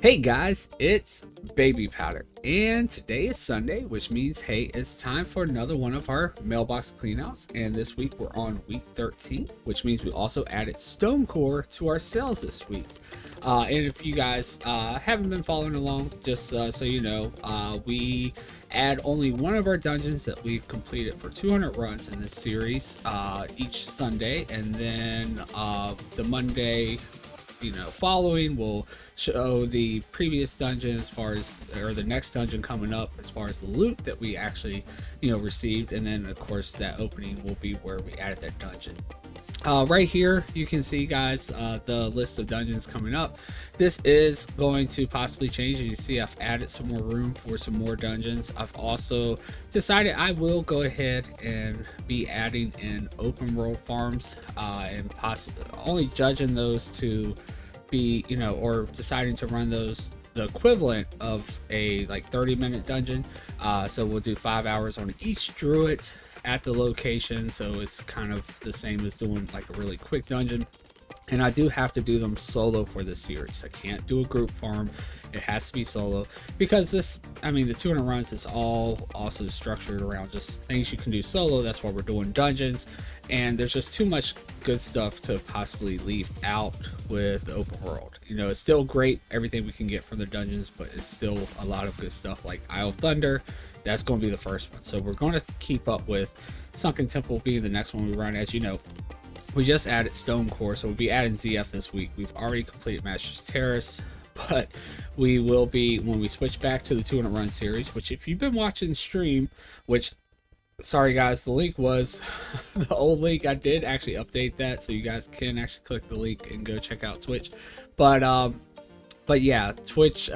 Hey guys, it's Babypowder, and today is Sunday, which means hey, it's time for another one of our mailbox cleanouts. And this week we're on week 13, which means we also added Stone Core to our sales this week. And if you guys haven't been following along, just so you know, we add only one of our dungeons that we've completed for 200 runs in this series each Sunday, and then the Monday following will show the previous dungeon as far as, or the next dungeon coming up as far as the loot that we actually received, and then of course that opening will be where we added that dungeon. Right here you can see, guys, the list of dungeons coming up. This is going to possibly change. You see I've added some more room for some more dungeons. I've also decided I will go ahead and be adding in open world farms, and possibly only judging those to be or deciding to run those the equivalent of a 30-minute dungeon. So we'll do 5 hours on each druid at the location, so it's kind of the same as doing like a really quick dungeon. And I do have to do them solo for this series. I can't do a group farm. It has to be solo because the 200 runs is all also structured around just things you can do solo. That's why we're doing dungeons, and there's just too much good stuff to possibly leave out with the open world. It's still great, everything we can get from the dungeons, but it's still a lot of good stuff like Isle of Thunder. That's going to be the first one. So we're going to keep up with Sunken Temple being the next one we run. As you know, we just added Stone Core, so we'll be adding ZF this week. We've already completed Master's Terrace, but we will be, when we switch back to the 200 run series, which if you've been watching stream, which, sorry guys, the link was the old link. I did actually update that, so you guys can actually click the link and go check out Twitch. But yeah, Twitch,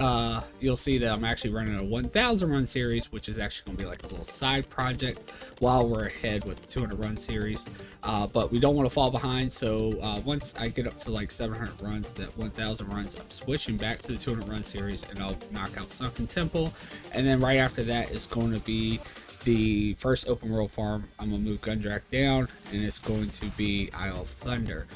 you'll see that I'm actually running a 1000 run series, which is actually going to be like a little side project while we're ahead with the 200 run series. But we don't want to fall behind, so once I get up to like 700 runs, that 1000 runs, I'm switching back to the 200 run series, and I'll knock out Sunken Temple. And then right after that is going to be the first open world farm. I'm going to move Gundrak down, and it's going to be Isle of Thunder.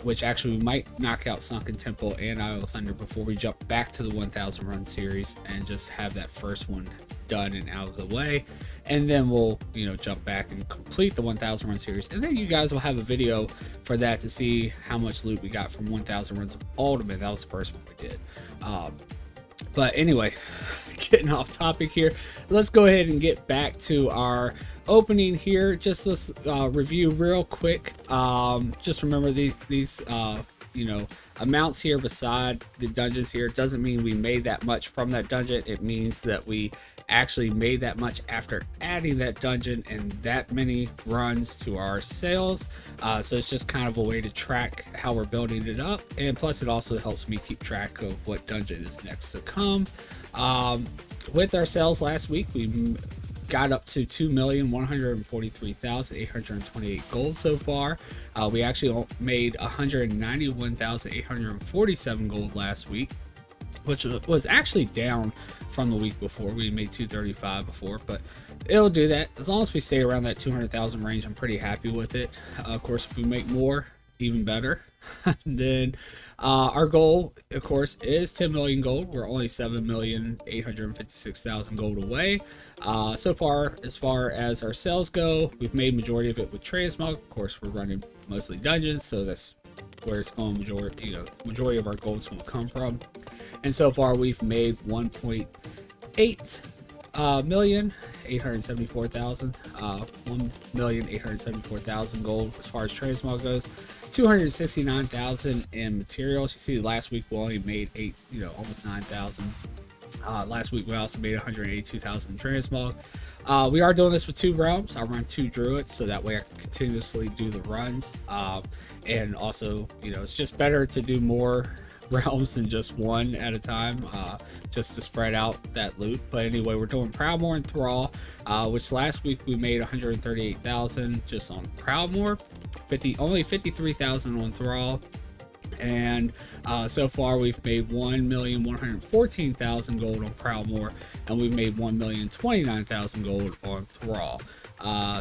Which actually we might knock out Sunken Temple and Isle of Thunder before we jump back to the 1000 run series and just have that first one done and out of the way. And then we'll, jump back and complete the 1000 run series. And then you guys will have a video for that to see how much loot we got from 1000 runs of Ultimate. That was the first one we did. But anyway, getting off topic here, let's go ahead and get back to our opening here. Just let's review real quick. Just remember these amounts here beside the dungeons here doesn't mean we made that much from that dungeon. It means that we actually made that much after adding that dungeon and that many runs to our sales. So it's just kind of a way to track how we're building it up, and plus it also helps me keep track of what dungeon is next to come. With our sales last week, we got up to 2,143,828 gold so far. We actually made 191,847 gold last week, which was actually down from the week before. We made 235 before, but it'll do that as long as we stay around that 200,000 range. I'm pretty happy with it. Of course, if we make more, even better. Then our goal, of course, is 10 million gold. We're only 7,856,000 gold away. So far as our sales go, we've made majority of it with transmog. Of course, we're running mostly dungeons, so that's where it's going. Majority of our gold's going to come from. And so far, we've made 1.8 million 874,000 1,874,000 gold as far as transmog goes. 269,000 in materials. You see, last week we only made almost 9,000. Last week we also made 182,000 in transmog. We are doing this with 2 realms. I run 2 druids, so that way I can continuously do the runs. And also, it's just better to do more realms than just one at a time, just to spread out that loot. But anyway, we're doing Proudmoore and Thrall, which last week we made 138,000 just on Proudmoore, only 53,000 on Thrall, And so far we've made 1,114,000 gold on Proudmoore, and we've made 1,029,000 gold on Thrall.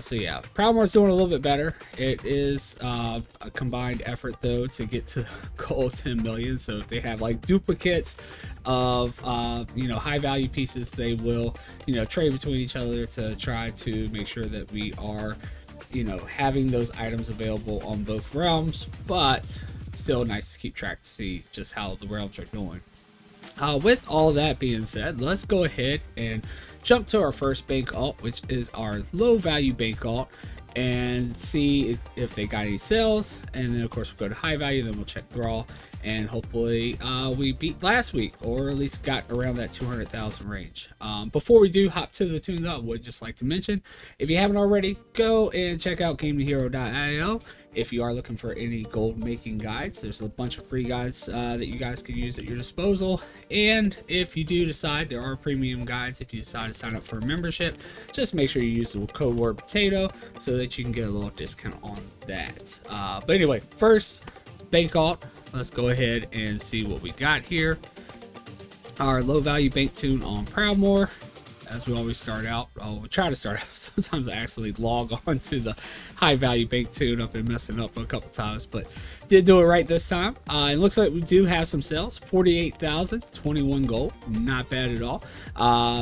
So yeah, Proudmoore's doing a little bit better. It is a combined effort though to get to goal 10 million. So if they have like duplicates of high value pieces, they will trade between each other to try to make sure that we are having those items available on both realms. But still nice to keep track to see just how the realms are doing. With all that being said, let's go ahead and jump to our first bank alt, which is our low value bank alt, and see if they got any sales. And then of course we'll go to high value, then we'll check Thrall, and hopefully we beat last week, or at least got around that 200,000 range. Before we do hop to the tunes, I would just like to mention, if you haven't already, go and check out GameToHero.io. If you are looking for any gold making guides, there's a bunch of free guides that you guys can use at your disposal. And if you do decide, there are premium guides. If you decide to sign up for a membership, just make sure you use the code word potato so that you can get a little discount on that. But anyway, first bank alt, let's go ahead and see what we got here. Our low value bank tune on Proudmoore. As we always start out, we try to start out. Sometimes I actually log on to the high value bank tune. I've been messing up a couple times, but did do it right this time. It looks like we do have some sales. 48,000, 21 gold, not bad at all.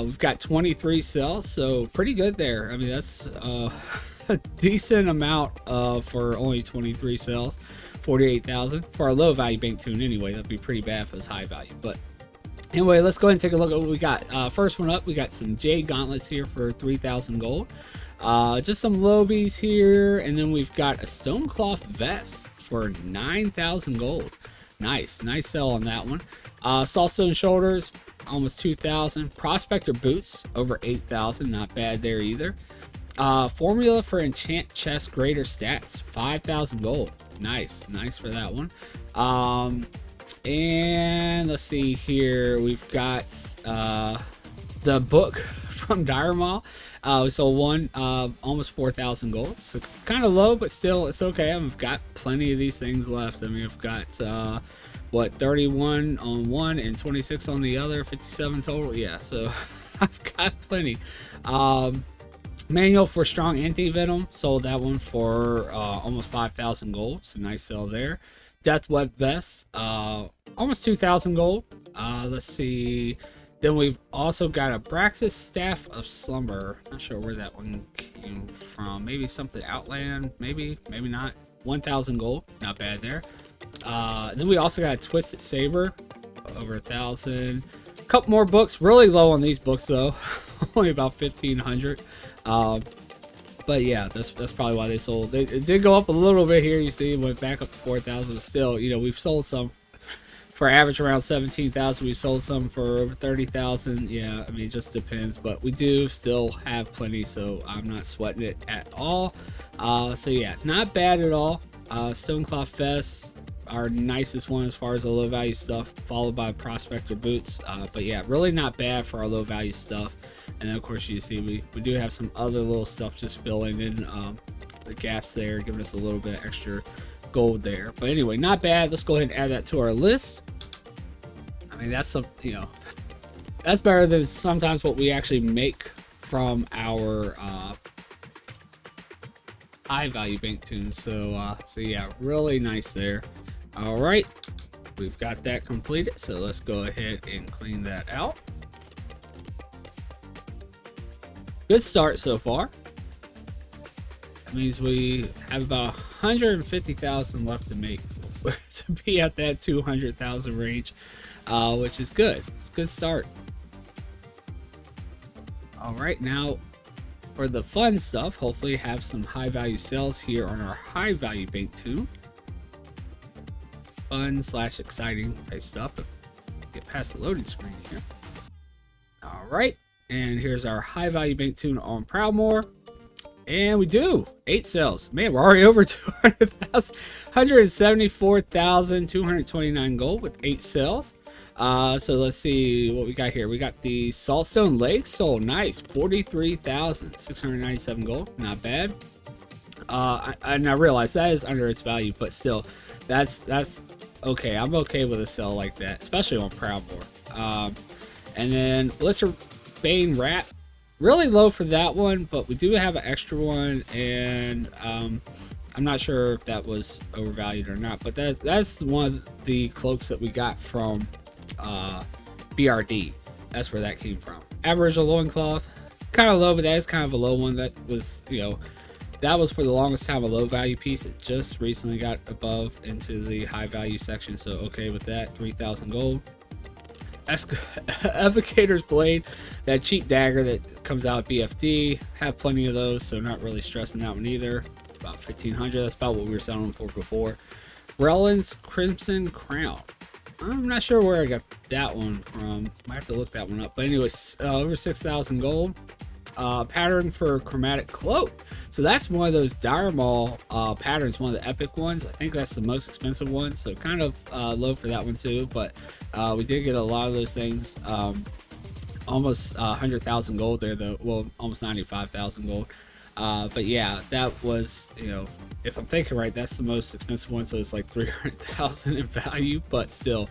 We've got 23 sales, so pretty good there. I mean, that's a decent amount for only 23 sales. 48,000 for our low value bank tune anyway. That'd be pretty bad for this high value, but anyway, let's go ahead and take a look at what we got. First one up, we got some Jade gauntlets here for 3,000 gold. Just some lobies here, and then we've got a stone cloth vest for 9,000 gold. Nice sell on that one. Saltstone shoulders, almost 2,000. Prospector boots, over 8,000. Not bad there either. Formula for enchant chest greater stats, 5,000 gold. Nice for that one. And let's see here, we've got the book from Diremaw. We sold one, almost 4,000 gold, so kind of low, but still it's okay. I've got plenty of these things left. I mean, I've got 31 on one and 26 on the other, 57 total. Yeah, so I've got plenty. Manual for strong anti-venom, sold that one for almost 5,000 gold, so nice sell there. Death web vest, almost 2,000 gold. Let's see, then we've also got a Braxis staff of slumber. Not sure where that one came from. Maybe something Outland, maybe not. 1,000 gold, not bad there. Then we also got a twisted saber, over 1,000. A couple more books, really low on these books though. Only about 1,500. But yeah, that's probably why they sold. It did go up a little bit here. You see, it went back up to 4,000. Still, we've sold some for average around 17,000. We sold some for over 30,000. Yeah, I mean, it just depends. But we do still have plenty, so I'm not sweating it at all. So yeah, not bad at all. Stonecloth Fest, our nicest one as far as the low value stuff, followed by Prospector boots. But yeah, really not bad for our low value stuff. And then of course you see we do have some other little stuff just filling in the gaps there, giving us a little bit extra gold there. But anyway, not bad. Let's go ahead and add that to our list. I mean, that's some, that's better than sometimes what we actually make from our high value bank tunes. So yeah, really nice there. All right, we've got that completed, so let's go ahead and clean that out. Good start so far. That means we have about 150,000 left to make to be at that 200,000 range, which is good. It's a good start. All right, now for the fun stuff, hopefully have some high value sales here on our high value bank tune. Fun / exciting type stuff. Get past the loading screen here. All right. And here's our high value bank tune on Proudmoore. And we do 8 sales. Man, we're already over 200,000. 174,229 gold with 8 sales. So let's see what we got here. We got the Saltstone Lake sold. Nice. 43,697 gold. Not bad. And I realize that is under its value, but still, that's okay. I'm okay with a sell like that, especially on Proudmore. And then Blister Bane Rat, really low for that one, but we do have an extra one, and I'm not sure if that was overvalued or not. But that's one of the cloaks that we got from BRD. That's where that came from. Aboriginal Loincloth, kind of low, but that is kind of a low one. That was, you know, that was for the longest time a low value piece. It just recently got above into the high value section, so okay with that. 3,000 gold. Evocator's Blade, that cheap dagger that comes out of BFD. Have plenty of those, so not really stressing that one either. About 1,500. That's about what we were selling them for before. Rellin's Crimson Crown. I'm not sure where I got that one from. Might have to look that one up. But anyways, over 6,000 gold. Pattern for Chromatic Cloak. So that's one of those Dire Maul patterns, one of the epic ones. I think that's the most expensive one, so kind of low for that one too. But we did get a lot of those things. Almost 100,000 gold there, though. Well, almost 95,000 gold. But yeah, that was, you know, if I'm thinking right, that's the most expensive one, so it's like 300,000 in value. But still,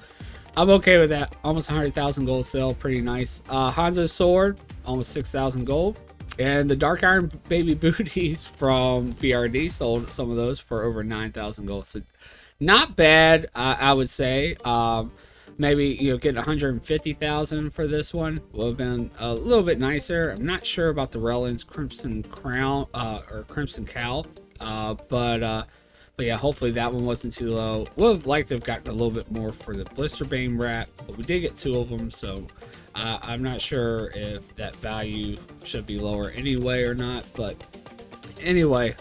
I'm okay with that. Almost 100,000 gold sale, pretty nice. Hanzo Sword, almost 6,000 gold. And the Dark Iron Baby Booties from BRD, sold some of those for over 9,000 gold. So not bad, I would say. Maybe, you know, getting 150,000 for this one would have been a little bit nicer. I'm not sure about the Rellin's Crimson Crown or Crimson Cow, but yeah, hopefully that one wasn't too low. Would have liked to have gotten a little bit more for the Blister Bane Rat, but we did get 2 of them, so I'm not sure if that value should be lower anyway or not. But anyway,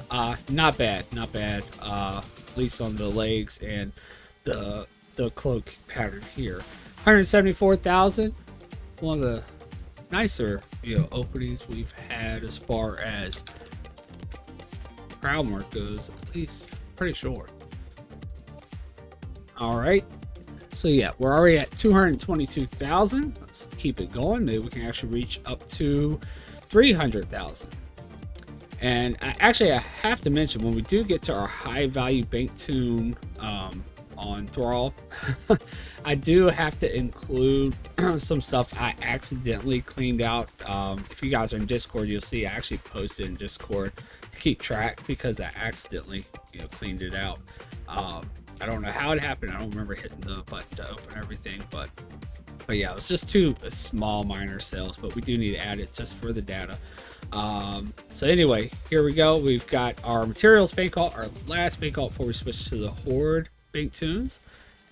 not bad, at least on the legs and the cloak pattern here. 174,000, one of the nicer, you know, openings we've had as far as Proudmore goes, at least pretty sure. All right, so yeah, we're already at 222,000. Let's keep it going. Maybe we can actually reach up to 300,000. And I have to mention, when we do get to our high value bank tune on Thrall, I do have to include some stuff I accidentally cleaned out. If you guys are in Discord, you'll see I actually posted in Discord to keep track, because I accidentally, you know, cleaned it out. I don't know how it happened. I don't remember hitting the button to open everything, but yeah, it was just 2 small minor sales, but we do need to add it just for the data. So anyway, here we go. We've got our materials bank alt, our last bank alt before we switch to the Horde bank tunes,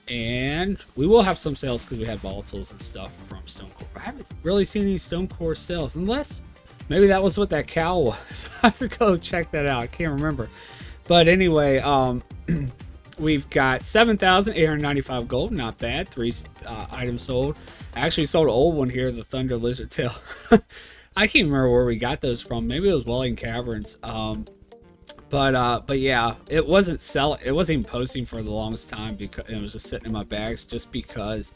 and we will have some sales because we had volatiles and stuff from Stonecore. I haven't really seen any Stonecore sales, unless maybe that was what that cow was. I have to go check that out. I can't remember. But anyway, we've got 7,895 gold. Not bad. 3 items sold. I actually sold an old one here, the Thunder Lizard Tail. I can't remember where we got those from. Maybe it was Welling Caverns. But yeah, it wasn't selling. It wasn't even posting for the longest time, because it was just sitting in my bags, just because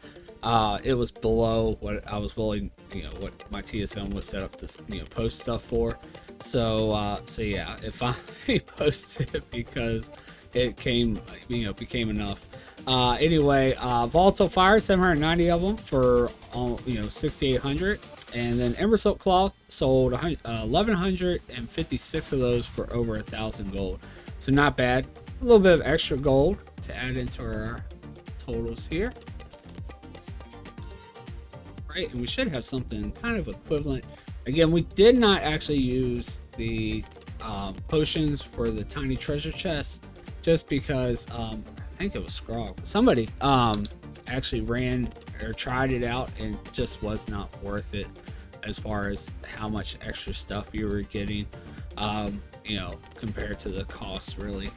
it was below what I was willing, you know, what my TSM was set up to, you know, post stuff for. So yeah, it finally posted because it came, you know, became enough. Anyway, Volatile Fire, 790 of them for, you know, 6,800. And then Ember Silk Cloth sold 1,156 of those for over 1,000 gold. So not bad. A little bit of extra gold to add into our totals here. Right, and we should have something kind of equivalent. Again, we did not actually use the potions for the tiny treasure chest, just because I think it was Scrog. Somebody actually ran or tried it out and just was not worth it as far as how much extra stuff you were getting, you know, compared to the cost, really.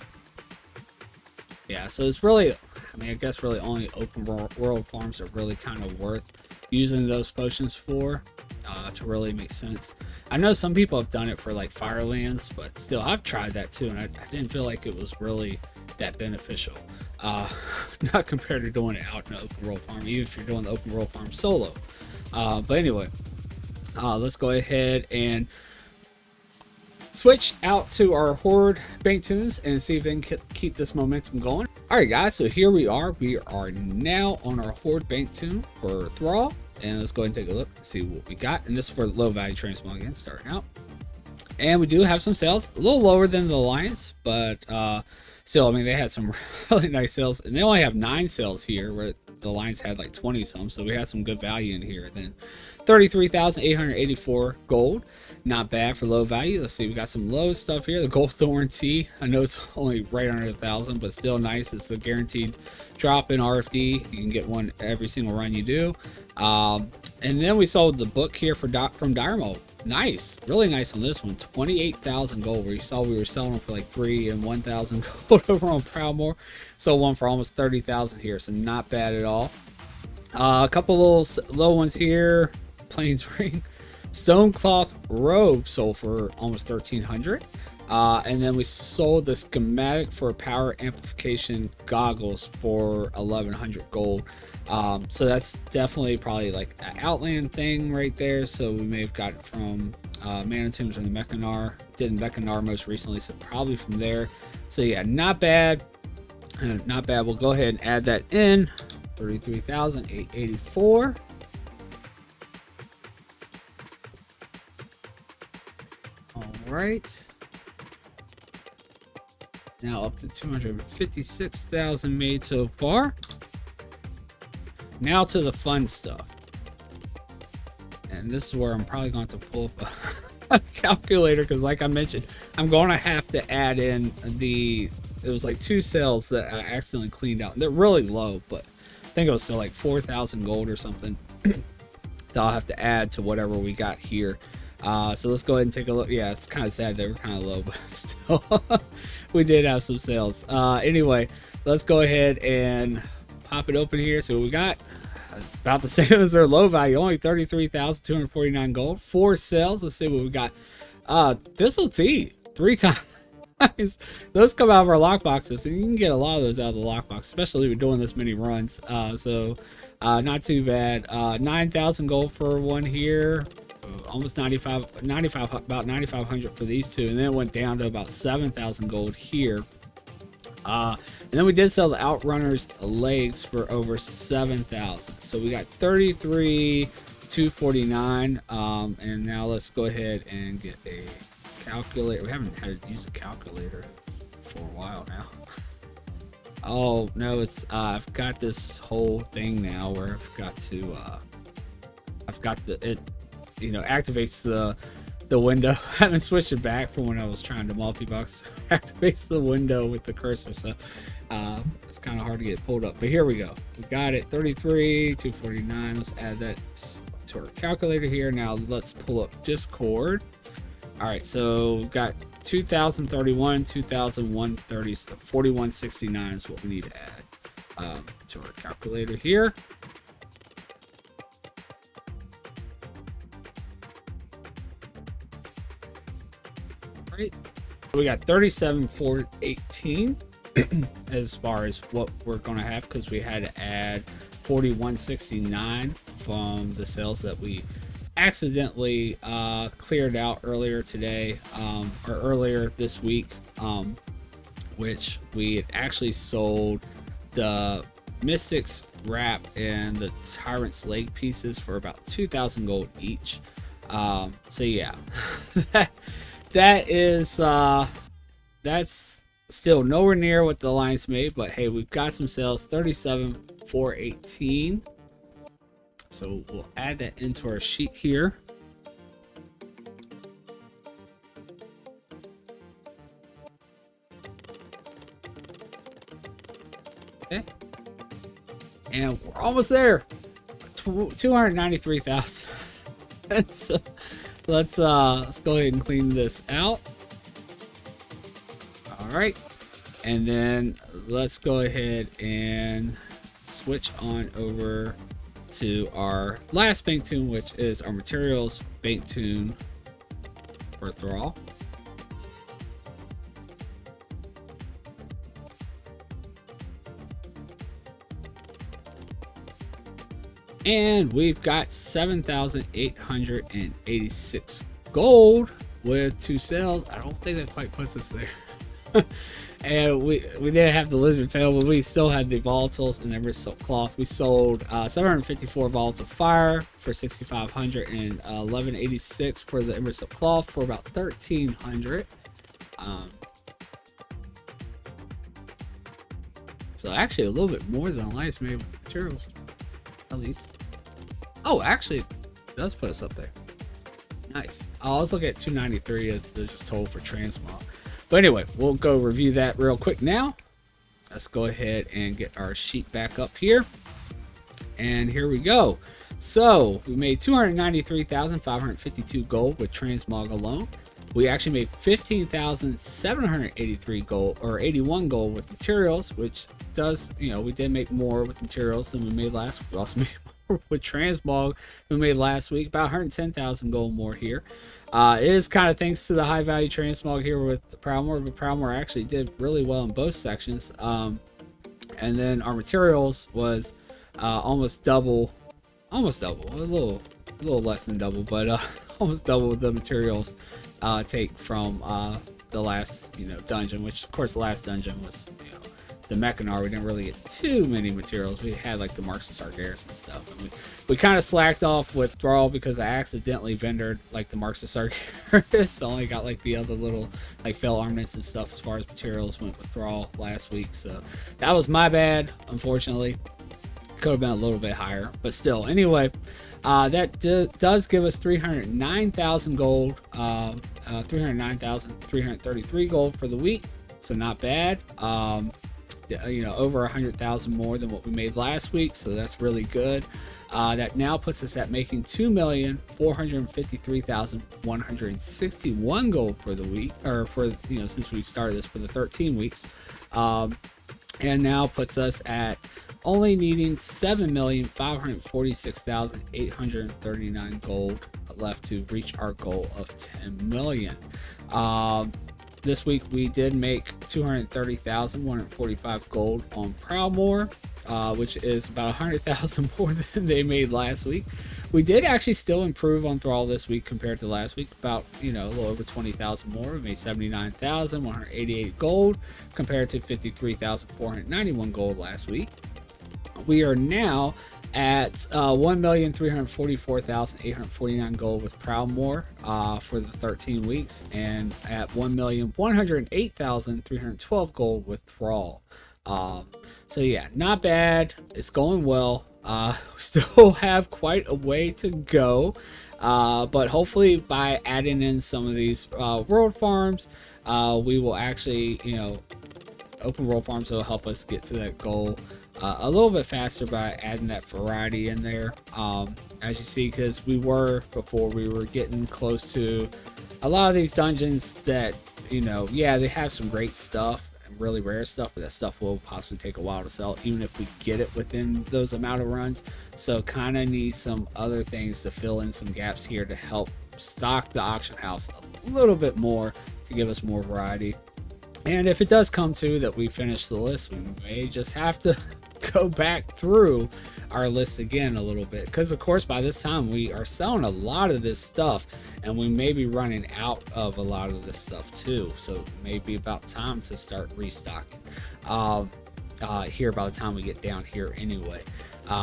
Yeah, so it's really, I mean, I guess really only open world farms are really kind of worth using those potions for, to really make sense. I know some people have done it for like Firelands, but still, I've tried that too, and I didn't feel like it was really that beneficial. Not compared to doing it out in the open world farm, even if you're doing the open world farm solo. But anyway, let's go ahead and switch out to our Horde bank tunes and see if they can keep this momentum going. All right, guys, so here we are. We are now on our Horde bank tune for Thrall, and let's go ahead and take a look, see what we got. And this is for low value transmog again, starting out. And we do have some sales, a little lower than the Alliance, but still, I mean, they had some really nice sales, and they only have 9 sales here, where the Alliance had like 20 some, so we had some good value in here. Then 33,884 gold, not bad for low value. Let's see, we got some low stuff here. The Gold Thorn Tea, I know it's only right under 1,000, but still nice. It's a guaranteed drop in RFD. You can get one every single run you do. And then we sold the book here from Diremo. Nice, really nice on this one. 28,000 gold, where you saw we were selling them for like 3 and 1,000 gold over on Proudmoore. Sold one for almost 30,000 here, so not bad at all. A couple little low ones here. Plains Ring, Stonecloth Robe sold for almost 1,300. And then we sold the schematic for power amplification goggles for 1,100 gold. So that's definitely probably like an Outland thing right there. So we may have got it from Mana Tombs or the Mechanar. Did Mechanar most recently, so probably from there. So yeah, not bad. Not bad. We'll go ahead and add that in. 33,884. All right. Now up to 256,000 made so far. Now to the fun stuff. And this is where I'm probably going to pull up a calculator, because like I mentioned, I'm going to have to add in it was like 2 sales that I accidentally cleaned out. They're really low, but I think it was still like 4,000 gold or something that I'll have to add to whatever we got here. So let's go ahead and take a look. Yeah, it's kind of sad they were kind of low, but still we did have some sales. Anyway, let's go ahead and pop it open here. So we got about the same as their low value, only 33,249 gold. 4 sales. Let's see what we got. Thistle Tea, 3 times. Those come out of our lock boxes, and you can get a lot of those out of the lock box, especially if you're doing this many runs. So not too bad. 9,000 gold for one here. Almost 95, about 9,500 for these 2, and then it went down to about 7,000 gold here. And then we did sell the Outrunners legs for over 7,000. So we got 33,249. And now let's go ahead and get a calculator. We haven't had to use a calculator for a while now. Oh no, it's I've got this whole thing now where I've got to it activates the window. I haven't switched it back from when I was trying to multi-box. Activates the window with the cursor, so it's kind of hard to get pulled up, but here we go. We got it. 33,249. Let's add that to our calculator here. Now let's pull up Discord. All right, so we've got 2,031, 2,130, 4,169 is what we need to add to our calculator here. Right, we got 37,418 as far as what we're going to have, because we had to add 4,169 from the sales that we accidentally cleared out earlier today, or earlier this week, which we had actually sold the Mystics wrap and the Tyrant's leg pieces for about 2,000 gold each. So yeah, that is that's still nowhere near what the Alliance made, but hey, we've got some sales. 37,418. So we'll add that into our sheet here. Okay, and we're almost there. 293,000. So let's go ahead and clean this out. All right, and then let's go ahead and switch on over to our last bank tune, which is our materials bank tune for Thrall. And we've got 7,886 gold with 2 sales. I don't think that quite puts us there. And we didn't have the lizard tail, but we still had the volatiles and the emerald silk cloth. We sold 754 volatile fire for 6,500 and 1186 for the emerald silk cloth for about 1,300. So actually a little bit more than Alliance made with materials, at least. Oh, actually, it does put us up there. Nice. I was looking at 293 as the just total for transmog. But anyway, we'll go review that real quick now. Let's go ahead and get our sheet back up here. And here we go. So we made 293,552 gold with transmog alone. We actually made 15,783 gold, or 81 gold with materials, which does, you know, we did make more with materials than we made last week. We also made more with transmog than we made last week, about 110,000 gold more here. It is kind of thanks to the high value transmog here with the Proudmoore, but Proudmoore actually did really well in both sections. And then our materials was almost double, a little less than double, but almost double the materials take from the last, you know, dungeon, which of course the last dungeon was, you know, the Mechanar. We didn't really get too many materials. We had like the Marks and Sargeras and stuff, and we kind of slacked off with Thrall because I accidentally vendored like the Marks and Sargeras. So only got like the other little like fell armaments and stuff as far as materials went with Thrall last week. So that was my bad, unfortunately. Could have been a little bit higher, but still. Anyway, that does give us 309,000 gold, 309,333 gold for the week. So not bad. You know, over 100,000 more than what we made last week, so that's really good. That now puts us at making 2,453,161 gold for the week, or for, you know, since we started this for the 13 weeks, and now puts us at only needing 7,546,839 gold left to reach our goal of 10 million. This week we did make 230,145 gold on Proudmoore, which is about 100,000 more than they made last week. We did actually still improve on Thrall this week compared to last week, about, you know, a little over 20,000 more. We made 79,188 gold compared to 53,491 gold last week. We are now at 1,344,849 gold with Proudmoore for the 13 weeks, and at 1,108,312 gold with Thrall. So yeah, not bad. It's going well. We still have quite a way to go, but hopefully by adding in some of these world farms, we will actually, you know, open world farms will help us get to that goal a little bit faster by adding that variety in there. As you see, because we were getting close to a lot of these dungeons that, you know, yeah, they have some great stuff and really rare stuff, but that stuff will possibly take a while to sell, even if we get it within those amount of runs. So kind of need some other things to fill in some gaps here to help stock the auction house a little bit more to give us more variety. And if it does come to that we finish the list, we may just have to go back through our list again a little bit, because of course by this time we are selling a lot of this stuff and we may be running out of a lot of this stuff too, so it may be about time to start restocking here by the time we get down here. Anyway,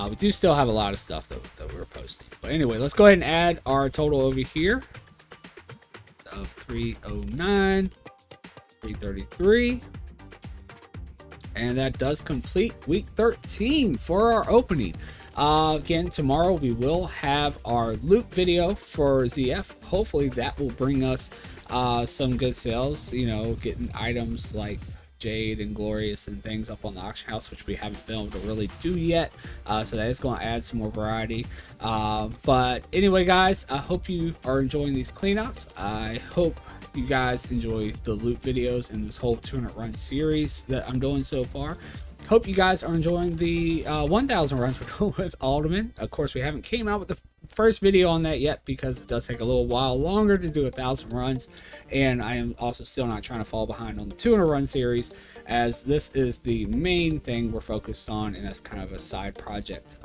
we do still have a lot of stuff that we're posting, but anyway, let's go ahead and add our total over here of 309, 333. And that does complete week 13 for our opening. Again, tomorrow we will have our loot video for ZF. Hopefully that will bring us some good sales, you know, getting items like Jade and Glorious and things up on the auction house, which we haven't been able to really do yet. So that is going to add some more variety. But anyway, guys, I hope you are enjoying these cleanouts. I hope you guys enjoy the loot videos in this whole 200 run series that I'm doing so far. Hope you guys are enjoying the 1,000 runs we're doing with Alderman. Of course, we haven't came out with the first video on that yet because it does take a little while longer to do 1,000 runs, and I am also still not trying to fall behind on the 200 run series, as this is the main thing we're focused on, and that's kind of a side project.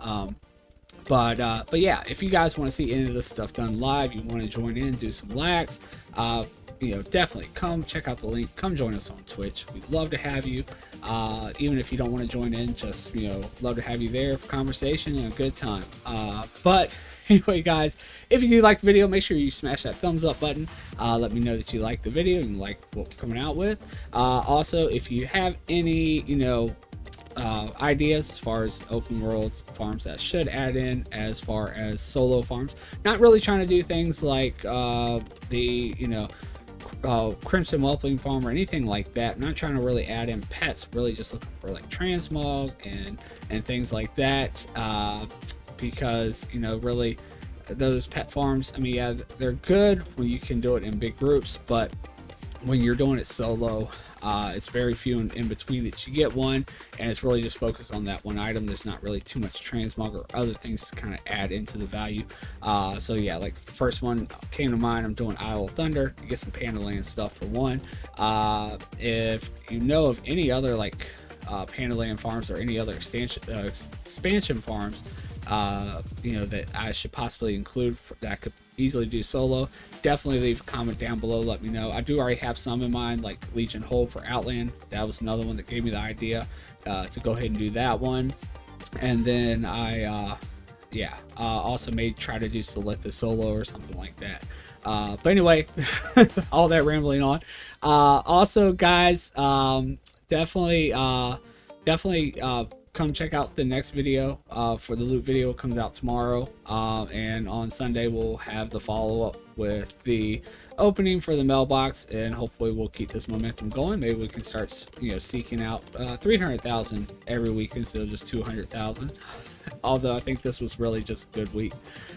But yeah, if you guys want to see any of this stuff done live, you want to join in, do some lags, definitely come check out the link. Come join us on Twitch. We'd love to have you. Even if you don't want to join in, just love to have you there for conversation and a good time. But anyway, guys, if you do like the video, make sure you smash that thumbs up button. Let me know that you like the video and like what we're coming out with. Also, if you have any ideas as far as open world farms that should add in, as far as solo farms, not really trying to do things like the Crimson Whelpling farm or anything like that. I'm not trying to really add in pets, really just looking for like transmog and things like that, because really those pet farms, I mean, yeah, they're good when you can do it in big groups, but when you're doing it solo, it's very few in between that you get one, and it's really just focused on that one item. There's not really too much transmog or other things to kind of add into the value. So yeah, like the first one came to mind, I'm doing Isle of Thunder. You get some Pandaland stuff for one. If you know of any other like Pandaland farms or any other expansion farms that I should possibly include that I could easily do solo, definitely leave a comment down below. Let me know. I do already have some in mind, like Legion Hold for Outland. That was another one that gave me the idea to go ahead and do that one. And then I also may try to do Solitha solo or something like that. But anyway, all that rambling on. Also, guys, definitely come check out the next video for the loot video. Comes out tomorrow, and on Sunday we'll have the follow-up with the opening for the mailbox, and hopefully we'll keep this momentum going. Maybe we can start seeking out 300,000 every week instead of just 200,000. Although I think this was really just a good week.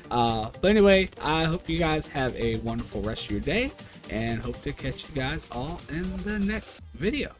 But anyway, I hope you guys have a wonderful rest of your day, and hope to catch you guys all in the next video.